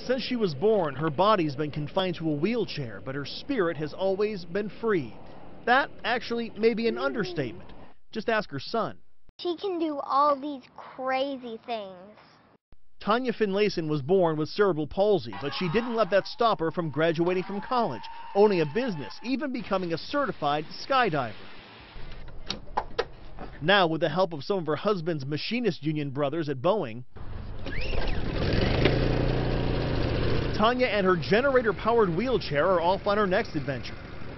Since she was born, her body's been confined to a wheelchair, but her spirit has always been free. That actually may be an understatement. Just ask her son. She can do all these crazy things. Tania Finlayson was born with cerebral palsy, but she didn't let that stop her from graduating from college, owning a business, even becoming a certified skydiver. Now, with the help of some of her husband's machinist union brothers at Boeing, Tania and her generator-powered wheelchair are off on her next adventure.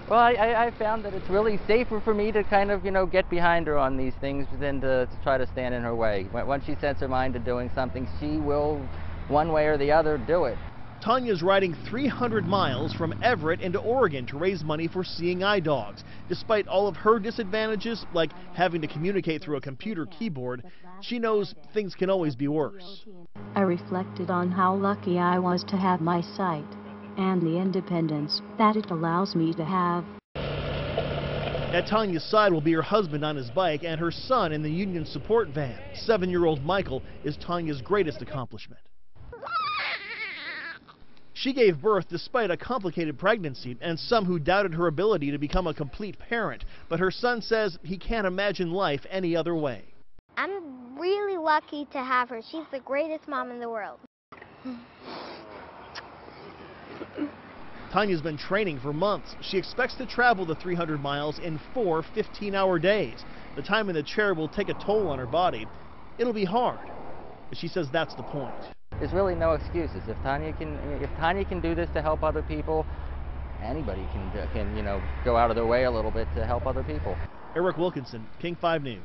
Well, I found that it's really safer for me to kind of, get behind her on these things than to try to stand in her way. Once she sets her mind to doing something, she will, one way or the other, do it. Tania's riding 300 miles from Everett into Oregon to raise money for seeing eye dogs. Despite all of her disadvantages, like having to communicate through a computer keyboard, she knows things can always be worse. I reflected on how lucky I was to have my sight, and the independence that it allows me to have. At Tania's side will be her husband on his bike and her son in the union support van. 7-year-old Michael is Tania's greatest accomplishment. She gave birth despite a complicated pregnancy and some who doubted her ability to become a complete parent, but her son says he can't imagine life any other way. I'm really lucky to have her. She's the greatest mom in the world. Tania's been training for months. She expects to travel the 300 miles in 4 15-hour days. The time in the chair will take a toll on her body. It'll be hard, but she says that's the point. There's really no excuses. If Tania can do this to help other people, anybody can go out of their way a little bit to help other people. Eric Wilkinson, King 5 News.